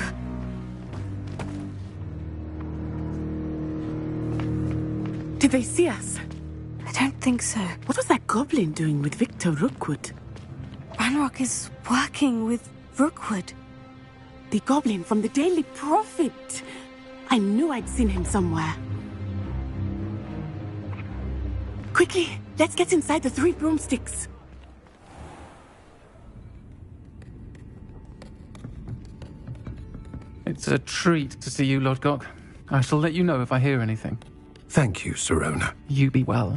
Speaker 15: Did they see us?
Speaker 1: I don't think so.
Speaker 15: What was that goblin doing with Victor Rookwood?
Speaker 1: Ranrock is working with Rookwood.
Speaker 15: The goblin from the Daily Prophet. I knew I'd seen him somewhere. Quickly, let's get inside the three broomsticks.
Speaker 3: It's a treat to see you, Lodgok. I shall let you know if I hear anything.
Speaker 20: Thank you, Serona.
Speaker 3: You be well.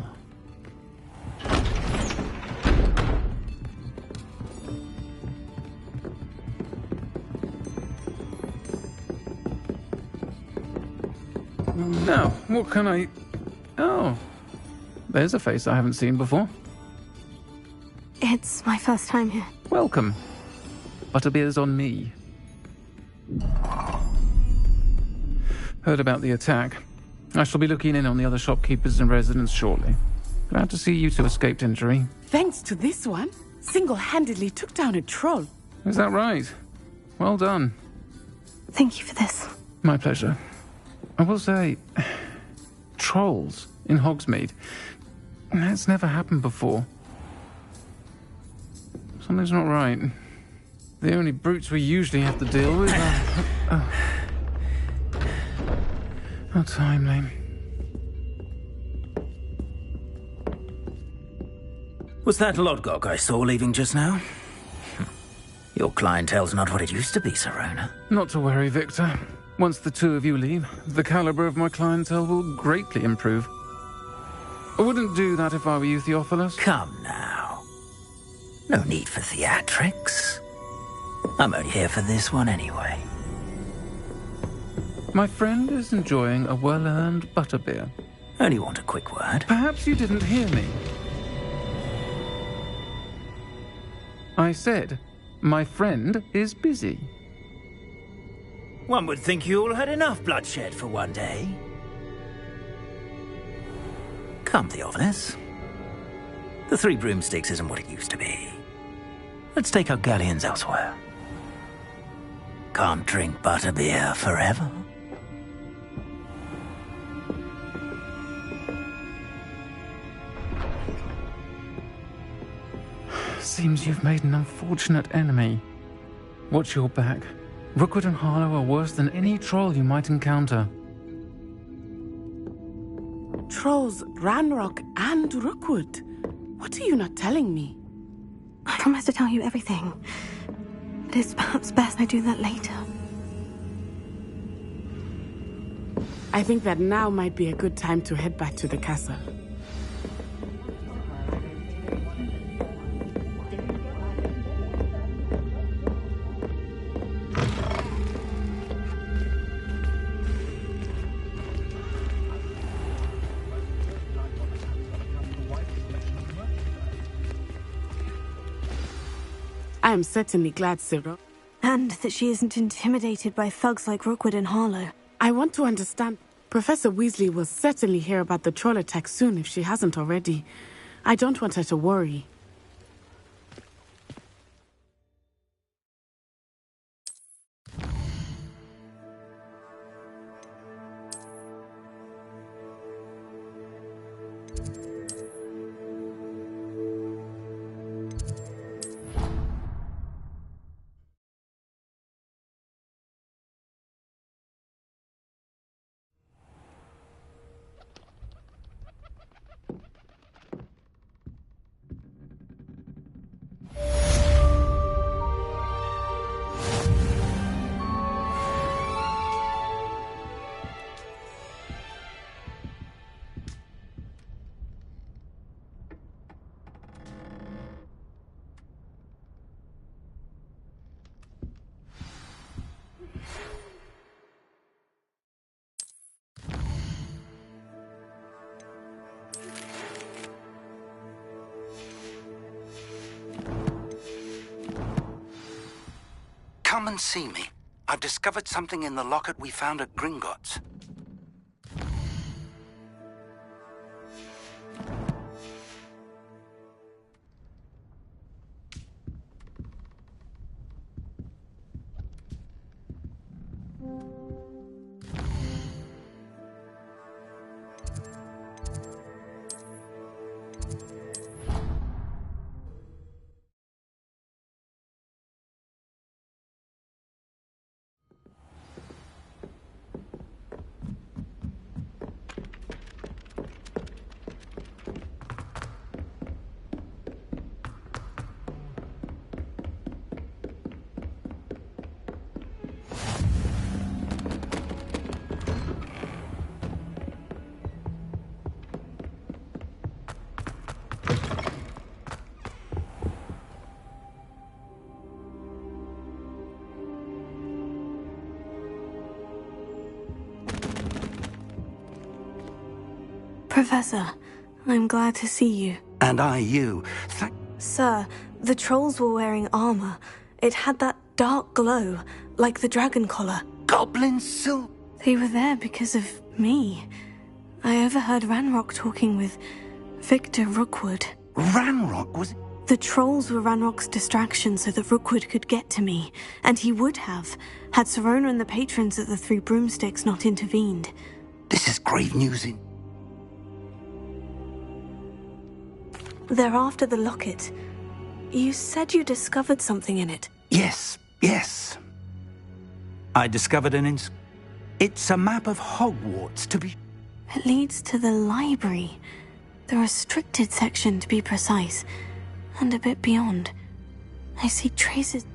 Speaker 3: Now, what can I... Oh, there's a face I haven't seen before.
Speaker 1: It's my first time here.
Speaker 3: Welcome. Butterbeer's on me. Heard about the attack. I shall be looking in on the other shopkeepers and residents shortly. Glad to see you two escaped injury.
Speaker 15: Thanks to this one, single-handedly took down a troll.
Speaker 3: Is that right? Well done.
Speaker 1: Thank you for this.
Speaker 3: My pleasure. I will say, trolls in Hogsmeade. That's never happened before. Something's not right. The only brutes we usually have to deal with are... How timely.
Speaker 2: Was that Lodgok I saw leaving just now? Your clientele's not what it used to be, Serona.
Speaker 3: Not to worry, Victor. Once the two of you leave, the caliber of my clientele will greatly improve. I wouldn't do that if I were you, Theophilus.
Speaker 2: Come now. No need for theatrics. I'm only here for this one anyway.
Speaker 3: My friend is enjoying a well-earned butterbeer.
Speaker 2: Only want a quick word.
Speaker 3: Perhaps you didn't hear me. I said, my friend is busy.
Speaker 2: One would think you all had enough bloodshed for one day. Come, Theophilus. The Three Broomsticks isn't what it used to be. Let's take our galleons elsewhere. Can't drink butterbeer forever.
Speaker 3: Seems you've made an unfortunate enemy. Watch your back. Rookwood and Harlow are worse than any troll you might encounter.
Speaker 15: Trolls, Ranrock, and Rookwood. What are you not telling me?
Speaker 1: I promise to tell you everything. But it's perhaps best I do that later.
Speaker 15: I think that now might be a good time to head back to the castle. I am certainly glad, Cyril.
Speaker 1: And that she isn't intimidated by thugs like Rookwood and Harlow.
Speaker 15: I want to understand. Professor Weasley will certainly hear about the troll attack soon if she hasn't already. I don't want her to worry.
Speaker 10: Come and see me. I've discovered something in the locket we found at Gringotts.
Speaker 1: Professor, I'm glad to see you.
Speaker 10: And I you.
Speaker 1: Sir, the trolls were wearing armor. It had that dark glow, like the dragon collar.
Speaker 10: Goblin silk.
Speaker 1: They were there because of me. I overheard Ranrock talking with Victor Rookwood.
Speaker 10: Ranrock was...
Speaker 1: The trolls were Ranrock's distraction so that Rookwood could get to me, and he would have, had Sirona and the patrons at the Three Broomsticks not intervened.
Speaker 10: This is grave news in...
Speaker 1: They're after the locket. You said you discovered something in it.
Speaker 10: Yes. I discovered It's a map of Hogwarts, to be...
Speaker 1: It leads to the library. The restricted section, to be precise. And a bit beyond. I see traces...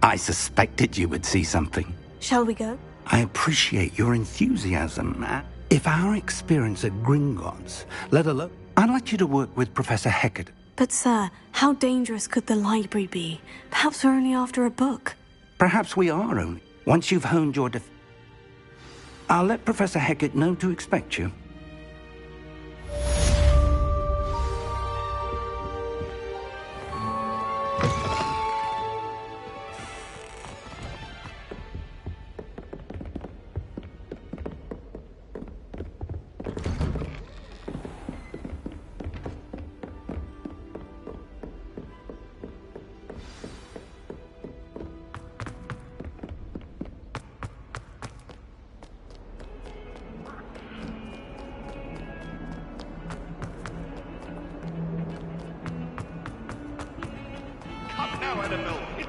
Speaker 10: I suspected you would see something.
Speaker 1: Shall we go?
Speaker 10: I appreciate your enthusiasm. If our experience at Gringotts, let alone... I'd like you to work with Professor Hecat.
Speaker 1: But, sir, how dangerous could the library be? Perhaps we're only after a book.
Speaker 10: Perhaps we are only. Once you've honed your I'll let Professor Hecat know to expect you.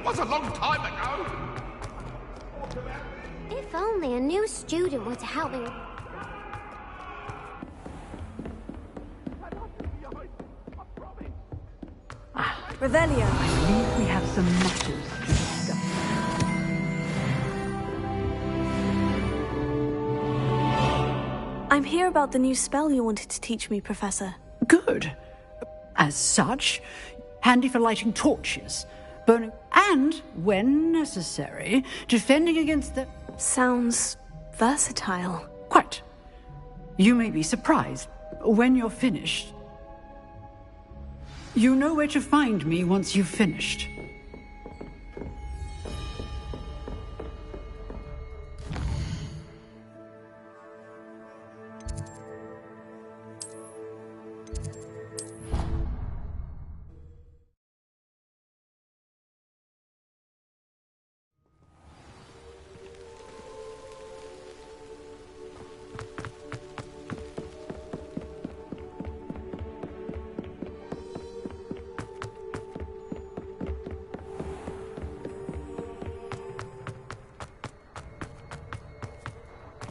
Speaker 19: was a long time ago.
Speaker 7: If only a new student were to help me.
Speaker 17: Revelio. I believe we have some matters to discuss.
Speaker 1: I'm here about the new spell you wanted to teach me, Professor.
Speaker 17: Good. As such, handy for lighting torches, burning, and, when necessary, defending against the...
Speaker 1: Sounds versatile.
Speaker 17: Quite. You may be surprised when you're finished. You know where to find me once you've finished.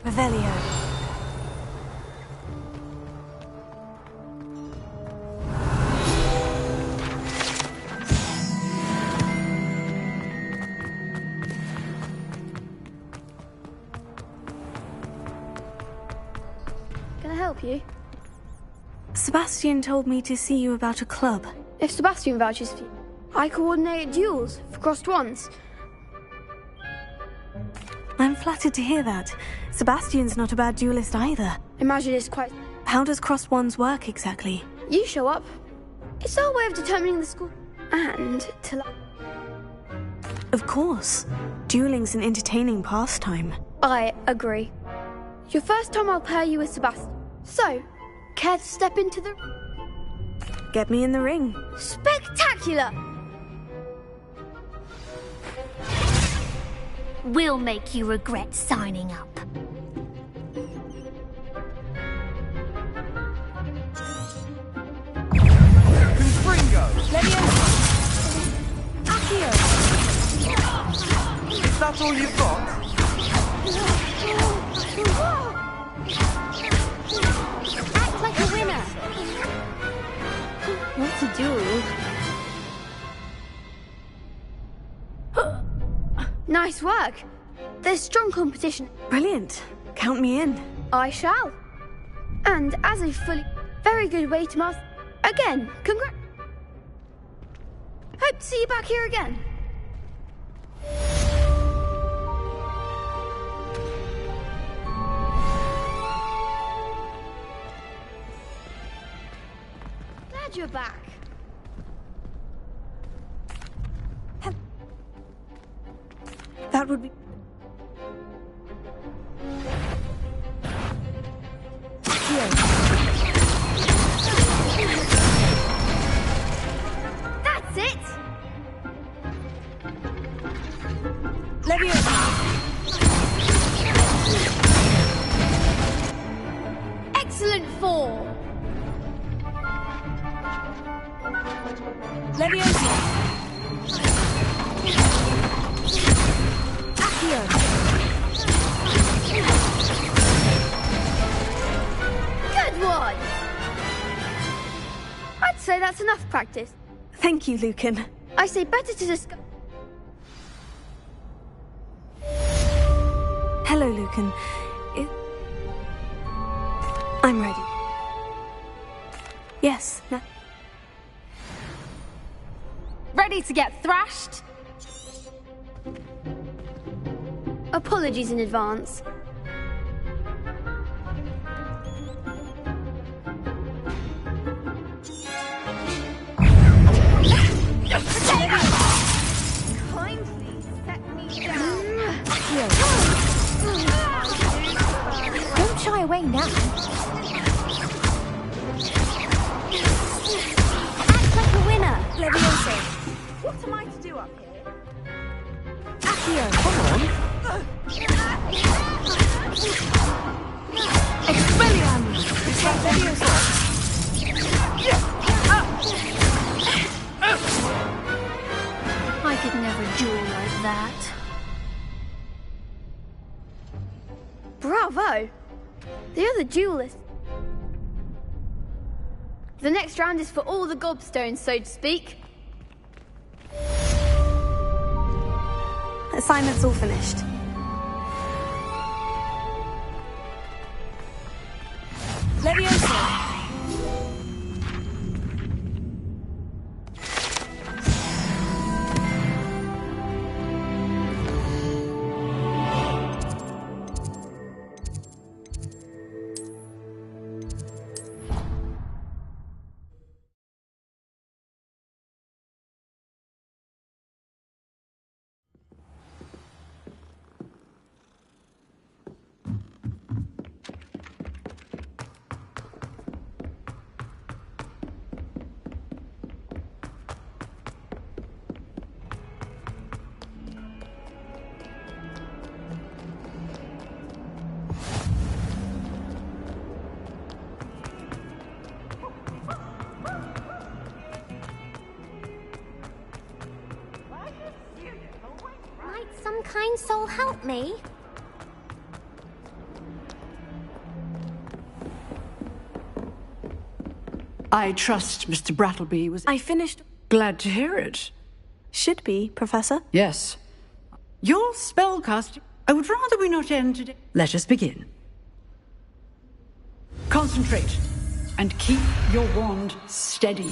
Speaker 1: Revelio.
Speaker 9: Can I help you?
Speaker 1: Sebastian told me to see you about a club.
Speaker 9: If Sebastian vouches for you, I coordinate duels for crossed wands.
Speaker 1: I'm flattered to hear that. Sebastian's not a bad duelist either.
Speaker 9: Imagine it's quite...
Speaker 1: How does crossed wands work exactly?
Speaker 9: You show up. It's our way of determining the score. And to...
Speaker 1: Of course. Dueling's an entertaining pastime.
Speaker 9: I agree. Your first time I'll pair you with Sebastian. So, care to step into the...
Speaker 1: Get me in the ring.
Speaker 9: Spectacular!
Speaker 7: We'll make you regret signing up.
Speaker 22: Confringo!
Speaker 9: Accio!
Speaker 22: Is that all you've got?
Speaker 9: Act like a winner! What a duel. Nice work. There's strong competition.
Speaker 1: Brilliant. Count me in.
Speaker 9: I shall. And as a fully... Very good way to master... Again, congrats. Hope to see you back here again. Glad you're back.
Speaker 1: That would be...
Speaker 9: That's it! Excellent form! Good one! I'd say that's enough practice.
Speaker 1: Thank you, Lucan.
Speaker 9: I say better to discuss...
Speaker 1: Hello, Lucan. I'm ready. Yes.
Speaker 9: Ready to get thrashed? Apologies in advance. Kindly set me down.
Speaker 7: Don't shy away now.
Speaker 9: Act like a winner.
Speaker 8: Leviosa. What am I to do up here?
Speaker 7: Accio.
Speaker 22: Come on.
Speaker 7: Expelliarmus.
Speaker 8: Leviosa.
Speaker 7: I could never duel like that.
Speaker 9: Bravo! The other duelist. The next round is for all the gobstones, so to speak.
Speaker 1: Assignment's all finished.
Speaker 8: Leviosa.
Speaker 7: Might some kind soul help me?
Speaker 17: I trust Mr. Brattleby was...
Speaker 1: I finished...
Speaker 17: Glad to hear it.
Speaker 1: Should be, Professor.
Speaker 17: Yes. Your spellcasting... I would rather we not end today. Let us begin. Concentrate, and keep your wand steady.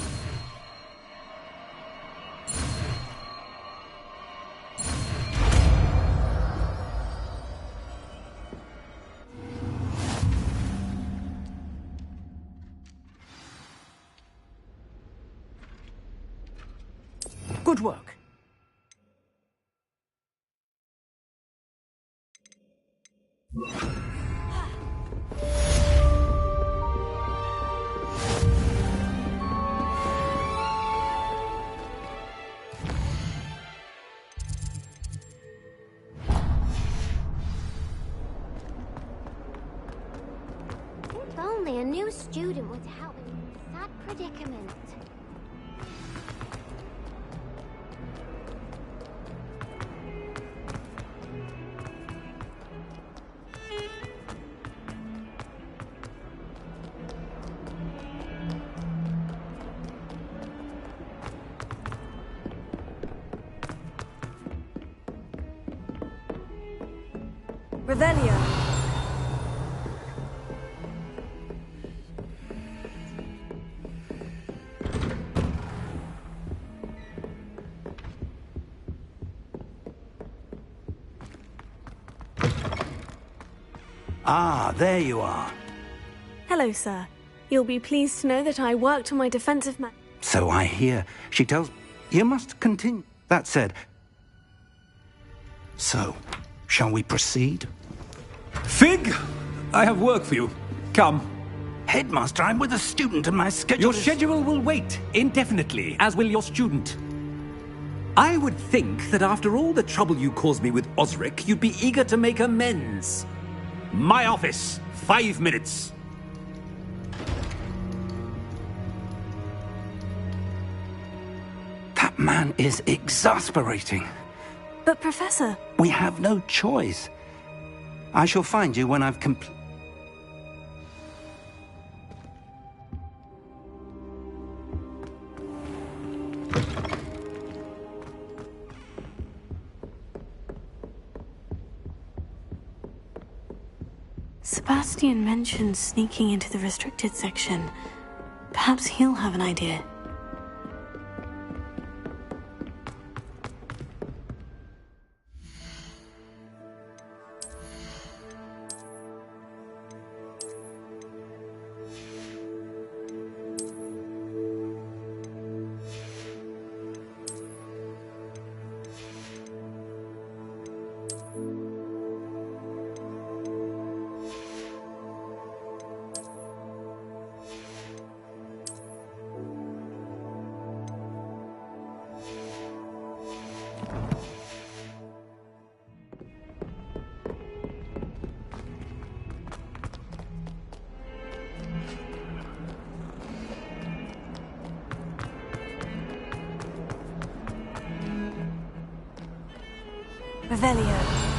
Speaker 17: Good work.
Speaker 7: If only a new student would help me in this sad predicament.
Speaker 8: Revelio.
Speaker 10: Ah, there you are.
Speaker 1: Hello, sir. You'll be pleased to know that I worked on my defensive
Speaker 10: So I hear. She tells... You must continue. That said... So, shall we proceed?
Speaker 12: Fig! I have work for you. Come.
Speaker 10: Headmaster, I'm with a student and my schedule
Speaker 20: Your schedule will wait indefinitely, as will your student. I would think that after all the trouble you caused me with Osric, you'd be eager to make amends. My office. 5 minutes.
Speaker 10: That man is exasperating.
Speaker 1: But, Professor...
Speaker 10: We have no choice. I shall find you when I've completed...
Speaker 1: Sebastian mentioned sneaking into the restricted section. Perhaps he'll have an idea. Revelio.